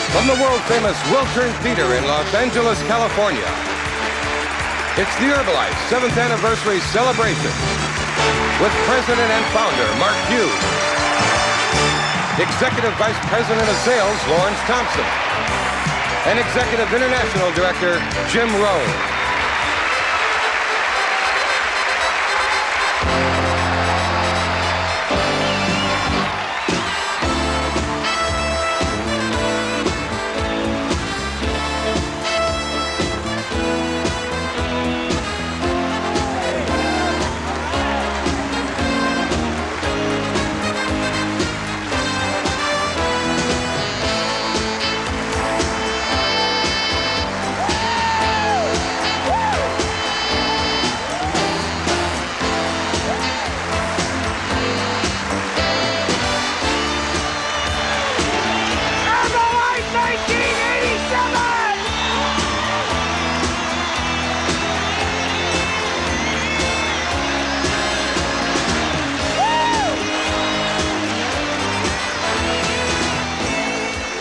From the world-famous Wiltern Theater in Los Angeles, California, it's the Herbalife 7th Anniversary Celebration with President and Founder Mark Hughes, Executive Vice President of Sales Lawrence Thompson, and Executive International Director Jim Rohn.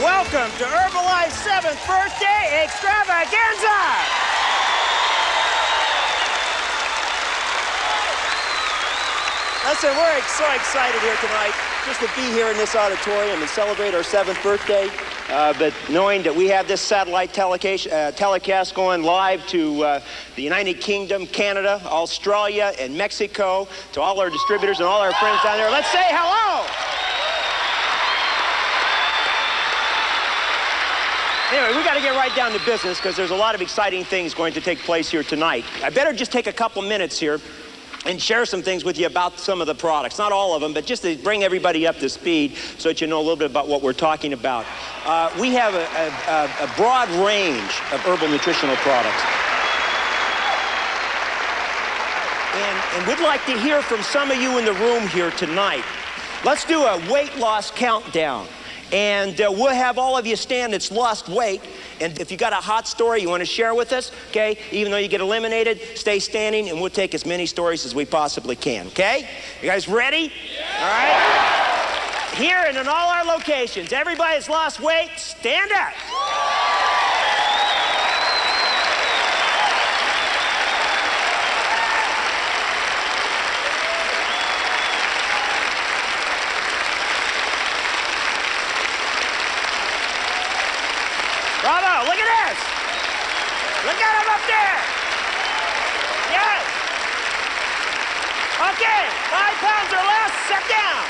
Welcome to Herbalife's 7th birthday extravaganza! Listen, we're so excited here tonight just to be here in this auditorium and celebrate our 7th birthday. But knowing that we have this satellite telecast going live to the United Kingdom, Canada, Australia, and Mexico, to all our distributors and all our friends down there, let's say hello! Anyway, we got to get right down to business because there's a lot of exciting things going to take place here tonight. I better just take a couple minutes here and share some things with you about some of the products. Not all of them, but just to bring everybody up to speed so that you know a little bit about what we're talking about. We have a broad range of herbal nutritional products. And we'd like to hear from some of you in the room here tonight. Let's do a weight loss countdown. And we'll have all of you stand that's lost weight. And if you got a hot story you want to share with us, okay, even though you get eliminated, stay standing and we'll take as many stories as we possibly can, okay? You guys ready? Yeah. All right? Here and in all our locations, everybody that's lost weight, stand up. Bravo, look at this. Look at him up there. Yes. Okay, 5 pounds or less, sit down.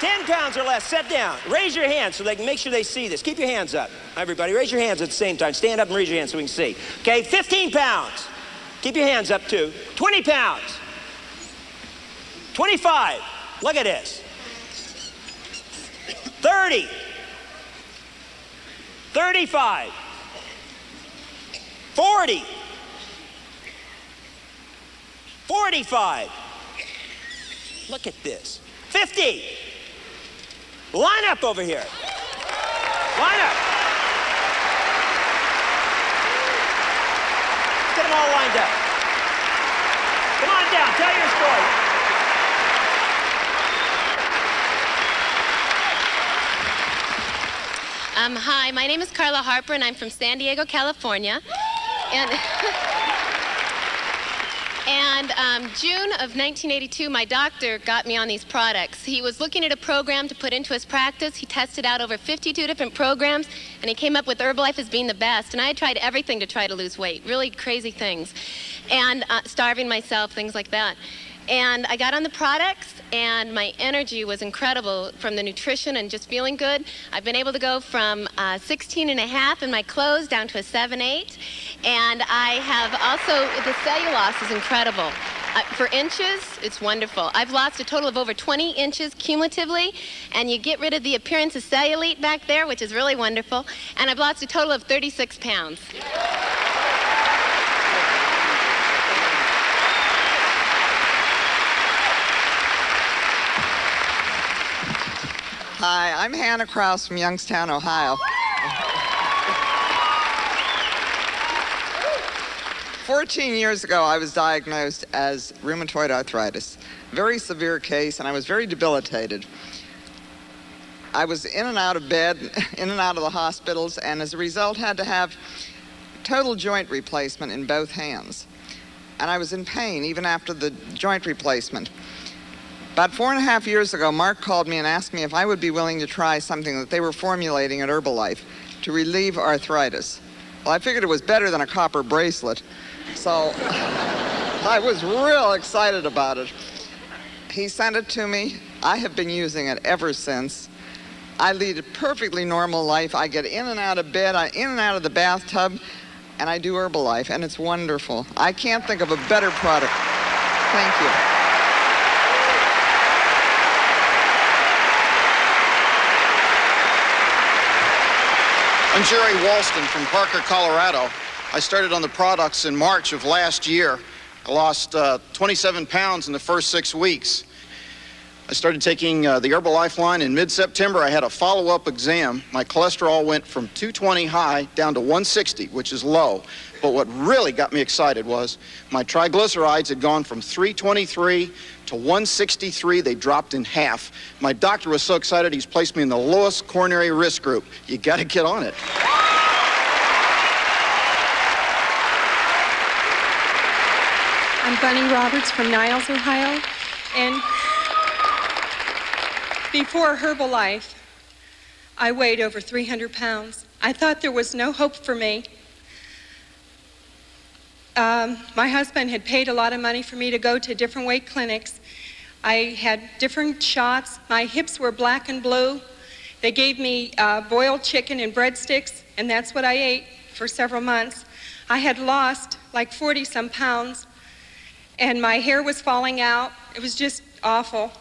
10 pounds or less, sit down. Raise your hands so they can make sure they see this. Keep your hands up. Everybody, raise your hands at the same time. Stand up and raise your hands so we can see. Okay, 15 pounds. Keep your hands up too. 20 pounds. 25. Look at this. 30. 35, 40, 45, look at this, 50, line up over here, line up, get them all lined up, come on down, tell your story. Hi, my name is Carla Harper, and I'm from San Diego, California. And June of 1982, my doctor got me on these products. He was looking at a program to put into his practice. He tested out over 52 different programs, and he came up with Herbalife as being the best. And I had tried everything to try to lose weight, really crazy things, and starving myself, things like that. And I got on the products, and my energy was incredible from the nutrition and just feeling good. I've been able to go from 16 and a half in my clothes down to a 7-8. And I have also, the cellulose is incredible. For inches, it's wonderful. I've lost a total of over 20 inches cumulatively, and you get rid of the appearance of cellulite back there, which is really wonderful. And I've lost a total of 36 pounds. Hi, I'm Hannah Krause from Youngstown, Ohio. 14 years ago, I was diagnosed as rheumatoid arthritis. Very severe case, and I was very debilitated. I was in and out of bed, in and out of the hospitals, and as a result had to have total joint replacement in both hands. And I was in pain even after the joint replacement. About 4.5 years ago, Mark called me and asked me if I would be willing to try something that they were formulating at Herbalife to relieve arthritis. Well, I figured it was better than a copper bracelet, so I was real excited about it. He sent it to me. I have been using it ever since. I lead a perfectly normal life. I get in and out of bed, in and out of the bathtub, and I do Herbalife, and it's wonderful. I can't think of a better product. Thank you. I'm Jerry Walston from Parker, Colorado. I started on the products in March of last year. I lost 27 pounds in the first 6 weeks. I started taking the Herbalife line in mid-September. I had a follow-up exam. My cholesterol went from 220 high down to 160, which is low. But what really got me excited was my triglycerides had gone from 323 to 163. They dropped in half. My doctor was so excited, he's placed me in the lowest coronary risk group. You got to get on it. I'm Bunny Roberts from Niles, Ohio, and before Herbalife, I weighed over 300 pounds. I thought there was no hope for me. My husband had paid a lot of money for me to go to different weight clinics. I had different shots. My hips were black and blue. They gave me boiled chicken and breadsticks, and that's what I ate for several months. I had lost like 40-some pounds, and my hair was falling out. It was just awful.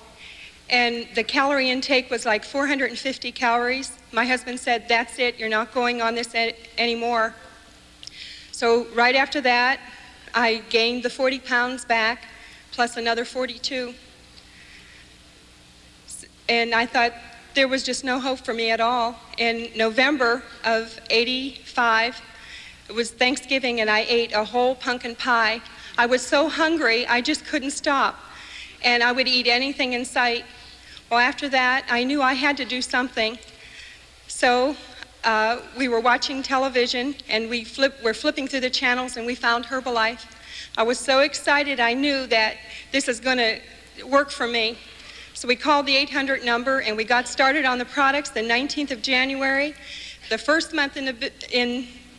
And the calorie intake was like 450 calories. My husband said, that's it, you're not going on this anymore. So right after that, I gained the 40 pounds back, plus another 42. And I thought there was just no hope for me at all. In November of '85, it was Thanksgiving, and I ate a whole pumpkin pie. I was so hungry, I just couldn't stop. And I would eat anything in sight. Well, after that, I knew I had to do something. So we were watching television, and we're flipping through the channels, and we found Herbalife. I was so excited, I knew that this is going to work for me. So we called the 800 number, and we got started on the products the 19th of January. The first month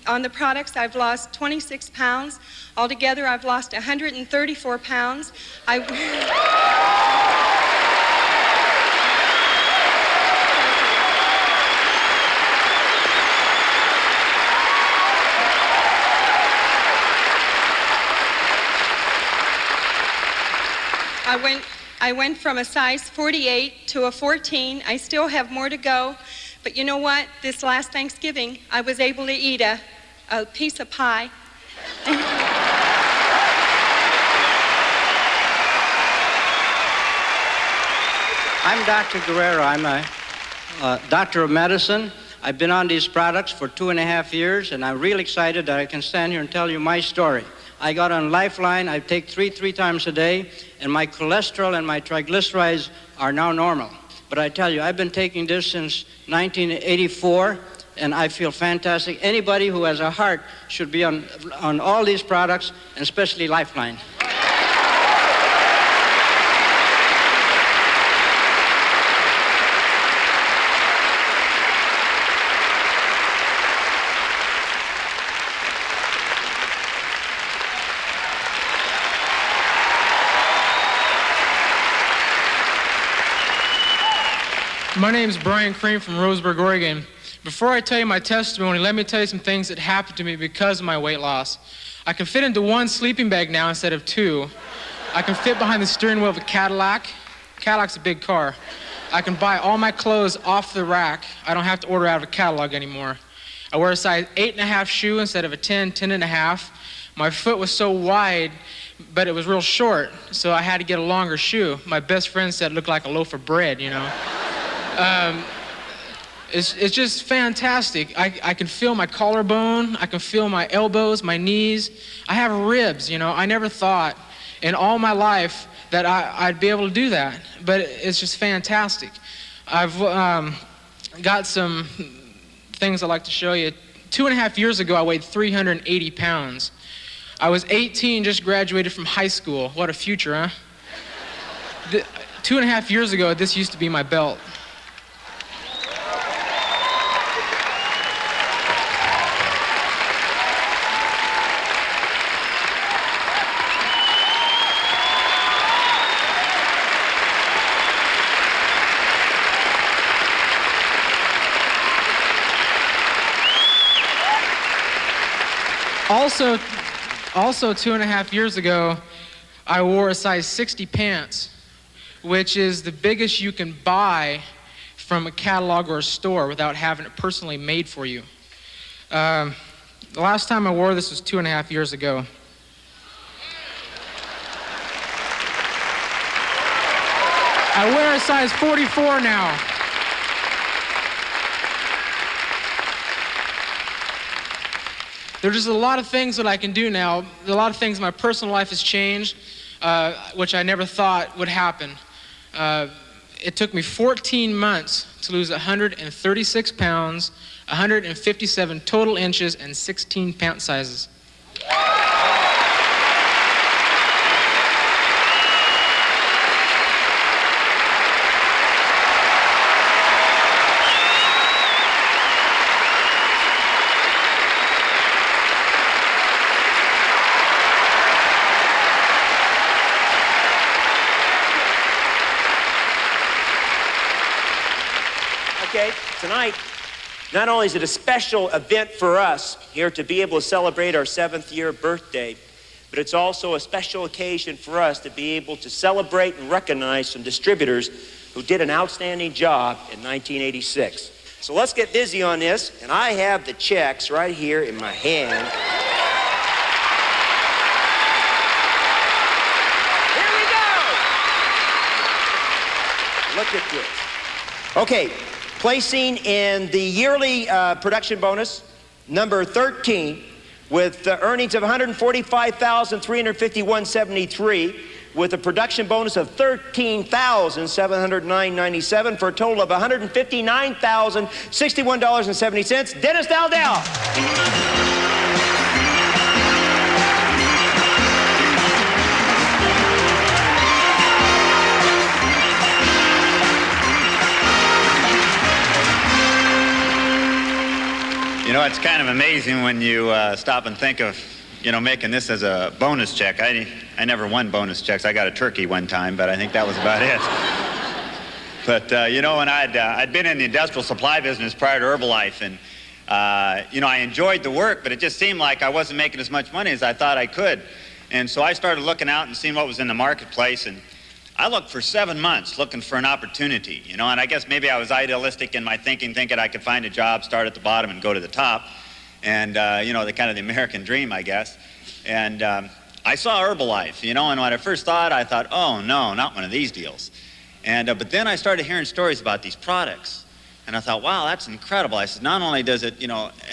on the products, I've lost 26 pounds. Altogether, I've lost 134 pounds. I went from a size 48 to a 14. I still have more to go. But you know what? This last Thanksgiving, I was able to eat a piece of pie. I'm Dr. Guerrero. I'm a doctor of medicine. I've been on these products for 2.5 years, and I'm really excited that I can stand here and tell you my story. I got on Lifeline. I take three times a day, and my cholesterol and my triglycerides are now normal. But I tell you, I've been taking this since 1984, and I feel fantastic. Anybody who has a heart should be on all these products, and especially Lifeline. My name is Brian Cream from Roseburg, Oregon. Before I tell you my testimony, let me tell you some things that happened to me because of my weight loss. I can fit into one sleeping bag now instead of two. I can fit behind the steering wheel of a Cadillac. Cadillac's a big car. I can buy all my clothes off the rack. I don't have to order out of a catalog anymore. I wear a size 8.5 shoe instead of a 10.5. My foot was so wide, but it was real short, so I had to get a longer shoe. My best friend said it looked like a loaf of bread, you know. It's just fantastic. I can feel my collarbone. I can feel my elbows, my knees. I have ribs, you know. I never thought in all my life that I'd be able to do that, but it's just fantastic. got some things I'd like to show you. 2.5 years ago, I weighed 380 pounds. I was 18, just graduated from high school. What a future, huh? 2.5 years ago, this used to be my belt. Also 2.5 years ago, I wore a size 60 pants, which is the biggest you can buy from a catalog or a store without having it personally made for you. The last time I wore this was 2.5 years ago. I wear a size 44 now. There's just a lot of things that I can do now. A lot of things in my personal life has changed, which I never thought would happen. It took me 14 months to lose 136 pounds, 157 total inches, and 16 pant sizes. Okay, tonight, not only is it a special event for us here to be able to celebrate our 7th year birthday, but it's also a special occasion for us to be able to celebrate and recognize some distributors who did an outstanding job in 1986. So let's get busy on this, and I have the checks right here in my hand. Here we go! Look at this. Okay. Placing in the yearly production bonus, number 13, with earnings of $145,351.73, with a production bonus of $13,709.97 for a total of $159,061.70. Dennis Dowdell. You know, it's kind of amazing when you stop and think of, making this as a bonus check. I never won bonus checks. I got a turkey one time, but I think that was about it. But, when I'd been in the industrial supply business prior to Herbalife, and, I enjoyed the work, but it just seemed like I wasn't making as much money as I thought I could. And so I started looking out and seeing what was in the marketplace, and I looked for 7 months looking for an opportunity, and I guess maybe I was idealistic in my thinking I could find a job, start at the bottom and go to the top, and, the kind of the American dream, I guess. And I saw Herbalife, and when I first thought, I thought, oh, no, not one of these deals. And but then I started hearing stories about these products, and I thought, wow, that's incredible. I said, not only does it,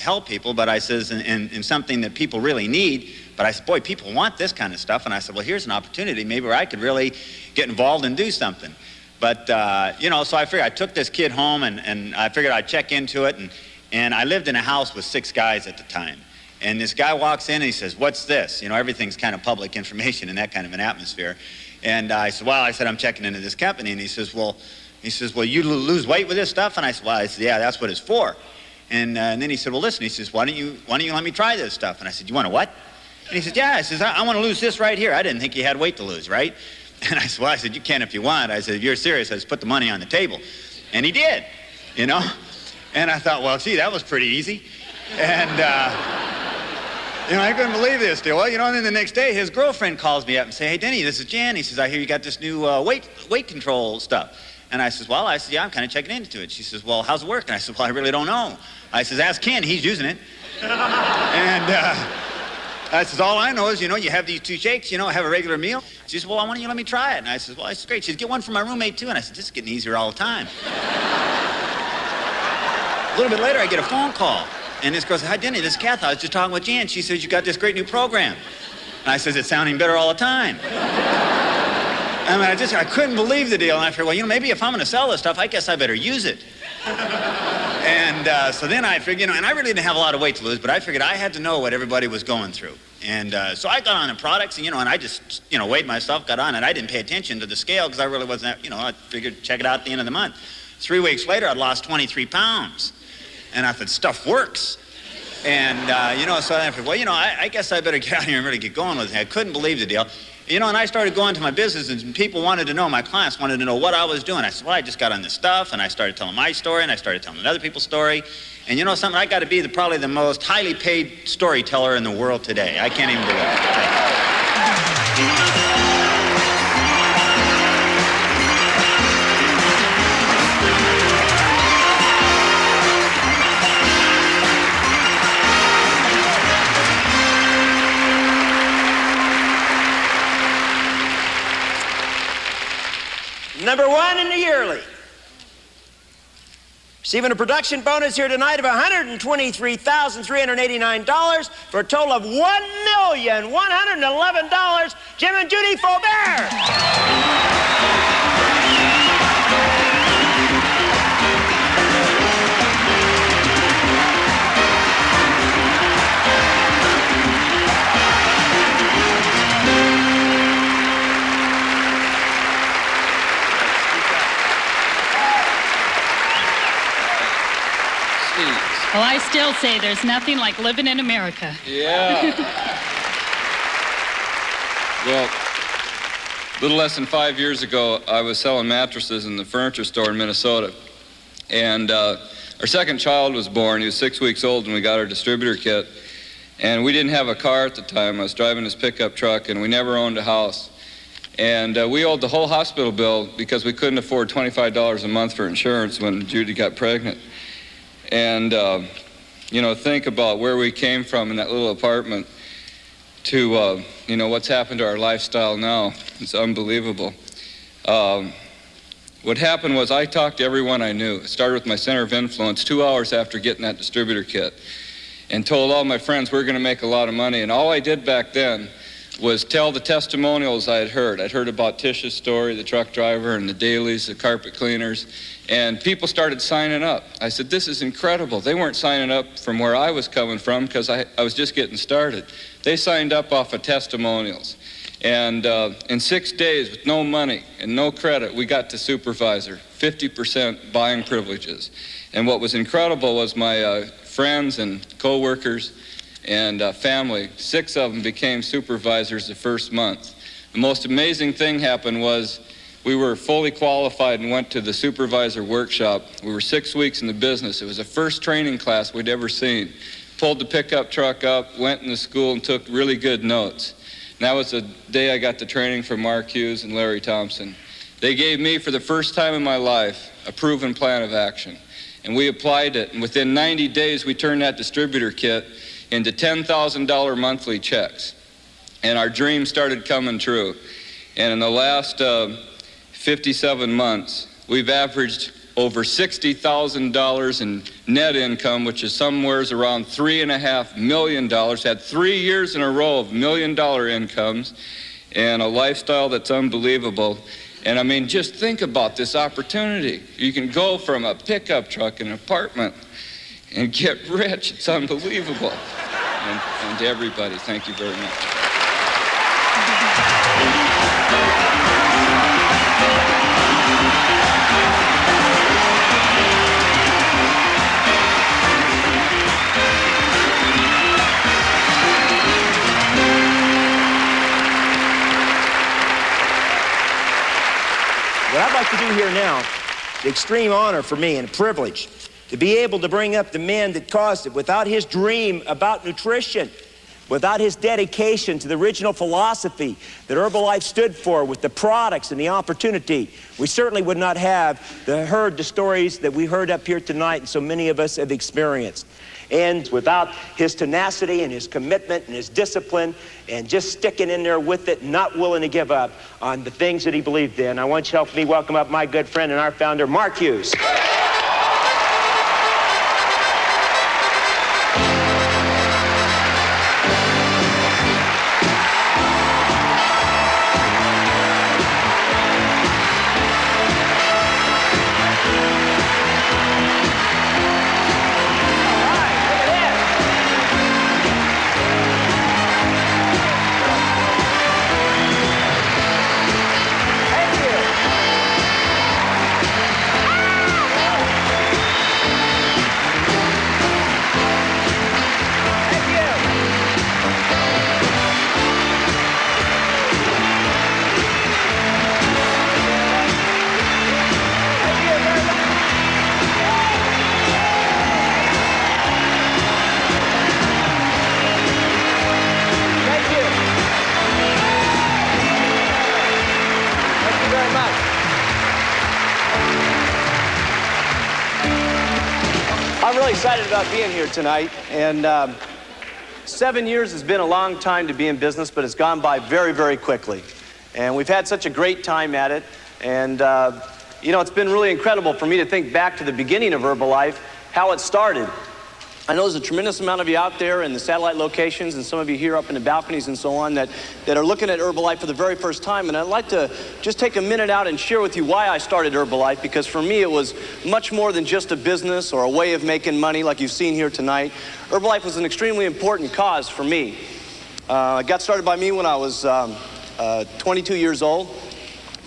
help people, but I says, in something that people really need. But I said, boy, people want this kind of stuff. And I said, well, here's an opportunity maybe where I could really get involved and do something. But, so I figured I took this kid home, and I figured I'd check into it. And I lived in a house with 6 guys at the time. And this guy walks in and he says, what's this? Everything's kind of public information in that kind of an atmosphere. And I said, well, I'm checking into this company. And he says, well, you lose weight with this stuff? And I said, yeah, that's what it's for. And then he said, well, listen, he says, why don't you let me try this stuff? And I said, you want to what? And he said, yeah. I says, I want to lose this right here. I didn't think you had weight to lose, right? And I said, well, you can if you want. I said, if you're serious, I just put the money on the table. And he did, And I thought, well, gee, that was pretty easy. And, I couldn't believe this deal. Well, and then the next day, his girlfriend calls me up and says, hey, Denny, this is Jan. He says, I hear you got this new weight control stuff. And I said, yeah, I'm kind of checking into it. She says, well, how's it work? And I said, well, I really don't know. I says, ask Ken, he's using it. And I says, all I know is, you have these 2 shakes, have a regular meal. She says, well, why don't you let me try it? And I says, well, it's great. She says, get one for my roommate, too. And I said, this is getting easier all the time. A little bit later, I get a phone call. And this girl says, hi, Denny, this is Kath. I was just talking with Jan. She says, you got this great new program. And I says, it's sounding better all the time. I mean, I couldn't believe the deal. And I figured, well, maybe if I'm going to sell this stuff, I guess I better use it. And so then I figured, and I really didn't have a lot of weight to lose, but I figured I had to know what everybody was going through. And so I got on the products, and I just, weighed myself, got on it. I didn't pay attention to the scale because I really wasn't, I figured check it out at the end of the month. 3 weeks later, I'd lost 23 pounds. And I thought, stuff works. And, so I figured, well, I guess I better get out here and really get going with it. I couldn't believe the deal. And I started going to my business, and people wanted to know, my clients wanted to know what I was doing. I said, well, I just got on this stuff, and I started telling my story, and I started telling other people's story. And something, I got to be probably the most highly paid storyteller in the world today. I can't even believe it. Number 1 in the yearly. Receiving a production bonus here tonight of $123,389 for a total of $1,111. Jim and Judy Faubert. Well, I still say there's nothing like living in America. Yeah. Well, a little less than 5 years ago, I was selling mattresses in the furniture store in Minnesota. And our second child was born. He was 6 weeks old when we got our distributor kit. And we didn't have a car at the time. I was driving this pickup truck, and we never owned a house. And we owed the whole hospital bill because we couldn't afford $25 a month for insurance when Judy got pregnant. And, think about where we came from in that little apartment to, what's happened to our lifestyle now. It's unbelievable. What happened was I talked to everyone I knew. It started with my center of influence 2 hours after getting that distributor kit, and told all my friends we're going to make a lot of money. And all I did back then was tell the testimonials I had heard. I'd heard about Tish's story, the truck driver, and the dailies, the carpet cleaners, and people started signing up. I said, this is incredible. They weren't signing up from where I was coming from because I was just getting started. They signed up off of testimonials. And in 6 days, with no money and no credit, we got to supervisor, 50% buying privileges. And what was incredible was my friends and co-workers and family, 6 of them became supervisors the first month. The most amazing thing happened was we were fully qualified and went to the supervisor workshop. We were 6 weeks in the business. It was the first training class we'd ever seen. Pulled the pickup truck up, went into school, and took really good notes. And that was the day I got the training from Mark Hughes and Larry Thompson. They gave me, for the first time in my life, a proven plan of action. And we applied it, and within 90 days, we turned that distributor kit into $10,000 monthly checks. And our dream started coming true. And in the last 57 months, we've averaged over $60,000 in net income, which is somewhere around $3.5 million. Had 3 years in a row of $1 million incomes and a lifestyle that's unbelievable. And I mean, just think about this opportunity. You can go from a pickup truck, an apartment, and get rich. It's unbelievable. And to everybody, thank you very much. What I'd like to do here now, the extreme honor for me and privilege, to be able to bring up the man that caused it. Without his dream about nutrition, without his dedication to the original philosophy that Herbalife stood for with the products and the opportunity, we certainly would not have heard the stories that we heard up here tonight and so many of us have experienced. And without his tenacity and his commitment and his discipline and just sticking in there with it, not willing to give up on the things that he believed in, I want you to help me welcome up my good friend and our founder, Mark Hughes. I'm really excited about being here tonight, and 7 years has been a long time to be in business, but it's gone by very, very quickly. And we've had such a great time at it, and you know, it's been really incredible for me to think back to the beginning of Herbalife, how it started. I know there's a tremendous amount of you out there in the satellite locations and some of you here up in the balconies and so on that are looking at Herbalife for the very first time. And I'd like to just take a minute out and share with you why I started Herbalife, because for me it was much more than just a business or a way of making money like you've seen here tonight. Herbalife was an extremely important cause for me. It got started by me when I was 22 years old,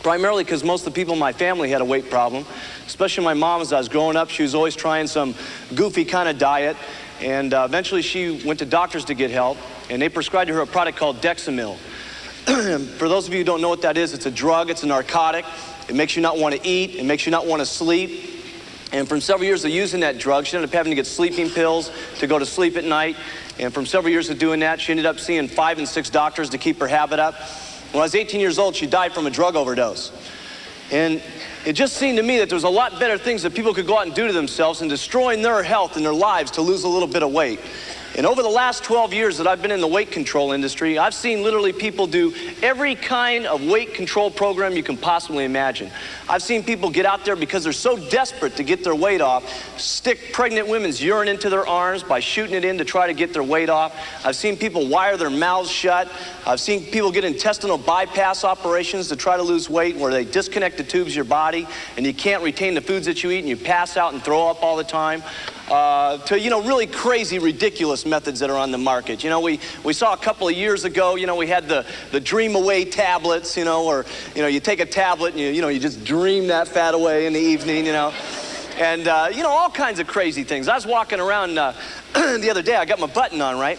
primarily because most of the people in my family had a weight problem. Especially my mom, as I was growing up, she was always trying some goofy kind of diet. And eventually she went to doctors to get help, and they prescribed to her a product called Dexamil. For those of you who don't know what that is, it's a drug, it's a narcotic. It makes you not want to eat, it makes you not want to sleep. And from several years of using that drug, she ended up having to get sleeping pills to go to sleep at night. And from several years of doing that, she ended up seeing 5 and 6 doctors to keep her habit up. When I was 18 years old, she died from a drug overdose. And it just seemed to me that there was a lot better things that people could go out and do to themselves and destroying their health and their lives to lose a little bit of weight. And over the last 12 years that I've been in the weight control industry, I've seen literally people do every kind of weight control program you can possibly imagine. I've seen people get out there because they're so desperate to get their weight off, stick pregnant women's urine into their arms by shooting it in to try to get their weight off. I've seen people wire their mouths shut. I've seen people get intestinal bypass operations to try to lose weight, where they disconnect the tubes of your body and you can't retain the foods that you eat and you pass out and throw up all the time. To, you know, really crazy, ridiculous methods that are on the market. You know, we saw a couple of years ago, you know, we had the Dream Away tablets, you know, or, you know, you take a tablet and you just dream that fat away in the evening, you know. And, you know, all kinds of crazy things. I was walking around the other day, I got my button on, right?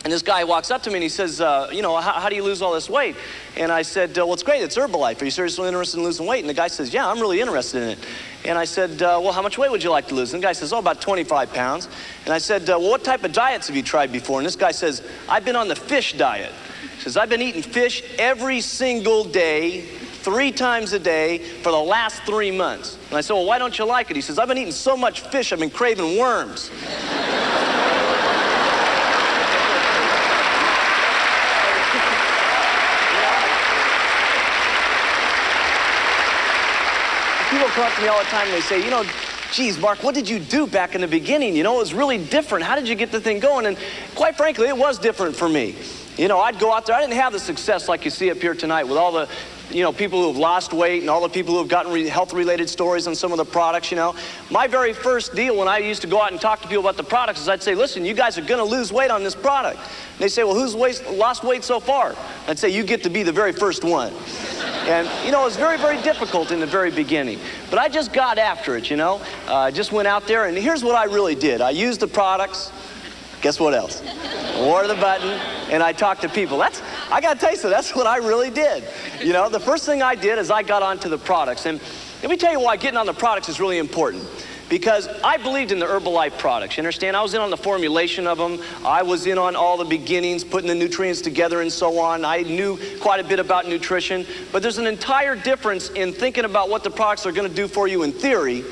And this guy walks up to me and he says, you know, how do you lose all this weight? And I said, well, it's great, it's Herbalife. Are you seriously interested in losing weight? And the guy says, yeah, I'm really interested in it. And I said, well, how much weight would you like to lose? And the guy says, oh, about 25 pounds. And I said, well, what type of diets have you tried before? And this guy says, I've been on the fish diet. He says, I've been eating fish every single day, 3 times a day for the last 3 months. And I said, well, why don't you like it? He says, I've been eating so much fish, I've been craving worms. People come up to me all the time and they say, you know, geez, Mark, what did you do back in the beginning? You know, it was really different. How did you get the thing going? And quite frankly, it was different for me. You know, I'd go out there. I didn't have the success like you see up here tonight with all the, you know, people who have lost weight and all the people who have gotten health-related stories on some of the products, you know. My very first deal when I used to go out and talk to people about the products is I'd say, listen, you guys are going to lose weight on this product. And they say, well, who's lost weight so far? I'd say, you get to be the very first one. And, you know, it was very, very difficult in the very beginning. But I just got after it, you know. I just went out there, and here's what I really did. I used the products. Guess what else? I wore the button, and I talked to people. I got to tell you something, that's what I really did. You know, the first thing I did is I got onto the products. And let me tell you why getting on the products is really important. Because I believed in the Herbalife products, you understand? I was in on the formulation of them. I was in on all the beginnings, putting the nutrients together and so on. I knew quite a bit about nutrition. But there's an entire difference in thinking about what the products are going to do for you in theory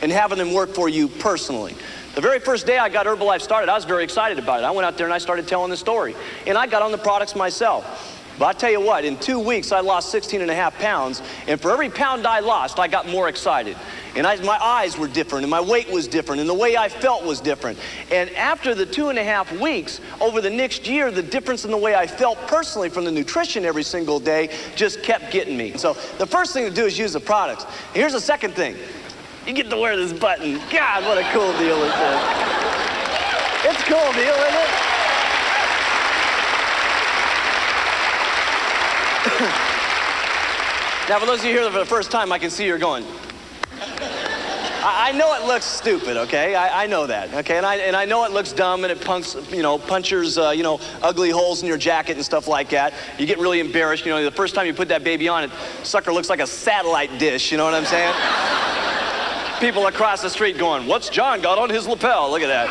and having them work for you personally. The very first day I got Herbalife started, I was very excited about it. I went out there and I started telling the story. And I got on the products myself. But I tell you what, in 2 weeks I lost 16.5 pounds, and for every pound I lost, I got more excited. And my eyes were different, and my weight was different, and the way I felt was different. And after the 2.5 weeks, over the next year, the difference in the way I felt personally from the nutrition every single day just kept getting me. So the first thing to do is use the products. And here's the second thing. You get to wear this button. God, what a cool deal this is. It's a cool deal, isn't it? Now, for those of you here for the first time, I can see you're going. I know it looks stupid, okay? I know that, okay? And I know it looks dumb and it punctures, ugly holes in your jacket and stuff like that. You get really embarrassed. You know, the first time you put that baby on, it sucker looks like a satellite dish. You know what I'm saying? People across the street going, "What's John got on his lapel? Look at that."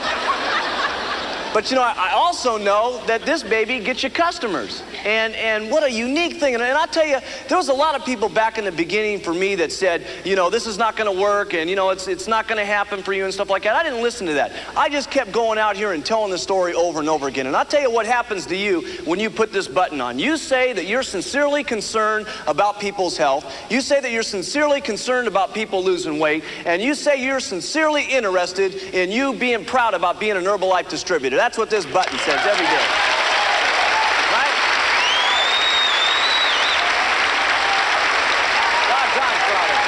But you know, I also know that this baby gets you customers. And what a unique thing. And I'll tell you, there was a lot of people back in the beginning for me that said, you know, this is not going to work, and, you know, it's not going to happen for you and stuff like that. I didn't listen to that. I just kept going out here and telling the story over and over again. And I'll tell you what happens to you when you put this button on. You say that you're sincerely concerned about people's health. You say that you're sincerely concerned about people losing weight. And you say you're sincerely interested in you being proud about being an Herbalife distributor. That's what this button says every day. Right? God's proud of you.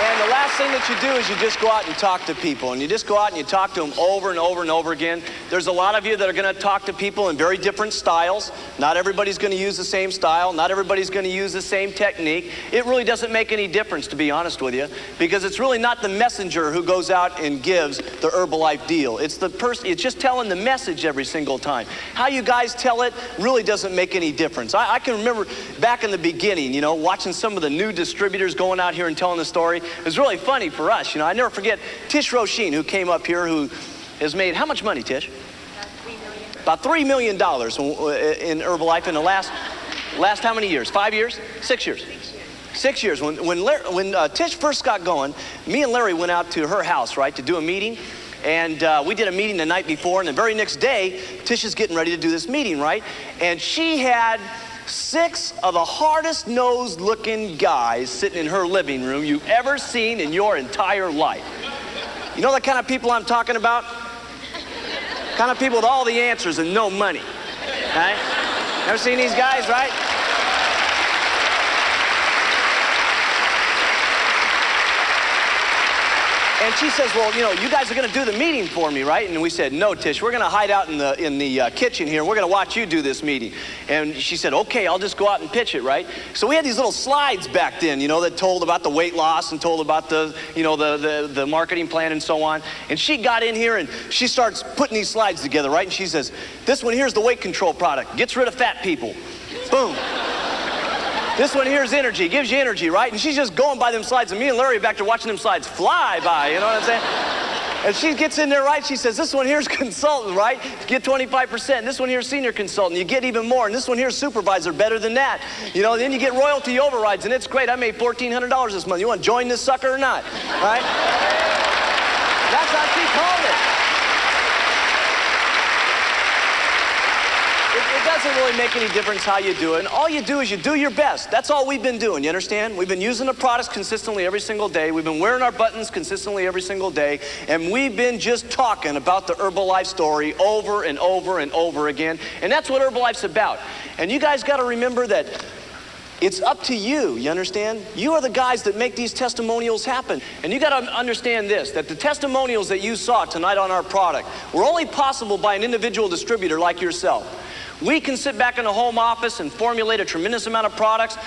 And the last thing that you do is you just go out and talk to people. And you just go out and you talk to them over and over and over again. There's a lot of you that are going to talk to people in very different styles. Not everybody's going to use the same style. Not everybody's going to use the same technique. It really doesn't make any difference, to be honest with you, because it's really not the messenger who goes out and gives the Herbalife deal. It's the person. It's just telling the message every single time. How you guys tell it really doesn't make any difference. I can remember back in the beginning, you know, watching some of the new distributors going out here and telling the story. It was really funny for us. You know, I never forget Tish Roisin, who came up here, who has made how much money, Tish? About $3 million in Herbalife in the last how many years? 5 years? 6 years? 6 years. When Tish first got going, me and Larry went out to her house, right, to do a meeting. And we did a meeting the night before, and the very next day, Tish is getting ready to do this meeting, right? And she had 6 of the hardest nosed looking guys sitting in her living room you've ever seen in your entire life. You know the kind of people I'm talking about? Kind of people with all the answers and no money, right? Ever seen these guys, right? And she says, well, you know, you guys are going to do the meeting for me, right? And we said, no, Tish, we're going to hide out in the kitchen here, and we're going to watch you do this meeting. And she said, okay, I'll just go out and pitch it, right? So we had these little slides back then, you know, that told about the weight loss and told about the, you know, the marketing plan and so on. And she got in here and she starts putting these slides together, right? And she says, this one here's the weight control product. Gets rid of fat people. Boom. This one here is energy, gives you energy, right? And she's just going by them slides, and me and Larry are back there watching them slides fly by, you know what I'm saying? And she gets in there, right? She says, this one here's consultant, right? Get 25%. This one here's senior consultant. You get even more. And this one here's supervisor, better than that. You know, then you get royalty overrides, and it's great. I made $1,400 this month. You want to join this sucker or not, right? That's how she called it. It doesn't really make any difference how you do it. And all you do is you do your best. That's all we've been doing, you understand? We've been using the products consistently every single day. We've been wearing our buttons consistently every single day. And we've been just talking about the Herbalife story over and over and over again. And that's what Herbalife's about. And you guys got to remember that it's up to you, you understand? You are the guys that make these testimonials happen. And you got to understand this, that the testimonials that you saw tonight on our product were only possible by an individual distributor like yourself. We can sit back in the home office and formulate a tremendous amount of products.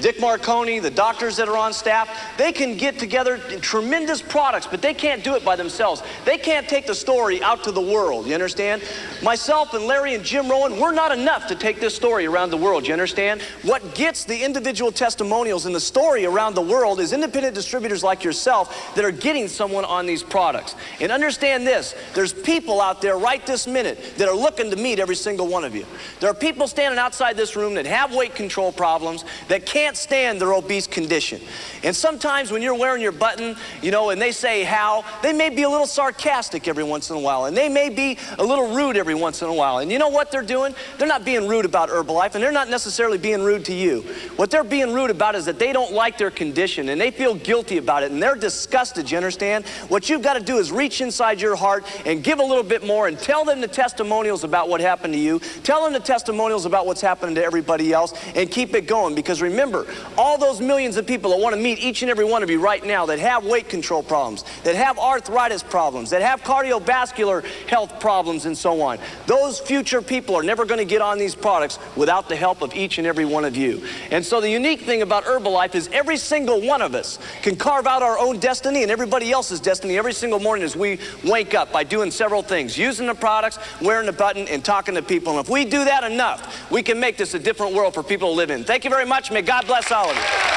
Dick Marconi, the doctors that are on staff, they can get together tremendous products, but they can't do it by themselves. They can't take the story out to the world, you understand? Myself and Larry and Jim Rowan, we're not enough to take this story around the world, you understand? What gets the individual testimonials and the story around the world is independent distributors like yourself that are getting someone on these products. And understand this, there's people out there right this minute that are looking to meet every single one of you. There are people standing outside this room that have weight control problems, that can't stand their obese condition. And sometimes when you're wearing your button, you know, and they say how, they may be a little sarcastic every once in a while, and they may be a little rude every once in a while. And you know what they're doing? They're not being rude about Herbalife, and they're not necessarily being rude to you. What they're being rude about is that they don't like their condition, and they feel guilty about it, and they're disgusted, you understand? What you've got to do is reach inside your heart and give a little bit more and tell them the testimonials about what happened to you. Tell them the testimonials about what's happening to everybody else, and keep it going, because remember, remember, all those millions of people that want to meet each and every one of you right now that have weight control problems, that have arthritis problems, that have cardiovascular health problems and so on, those future people are never going to get on these products without the help of each and every one of you. And so the unique thing about Herbalife is every single one of us can carve out our own destiny and everybody else's destiny every single morning as we wake up by doing several things: using the products, wearing the button, and talking to people. And if we do that enough, we can make this a different world for people to live in. Thank you very much. May God bless all of you.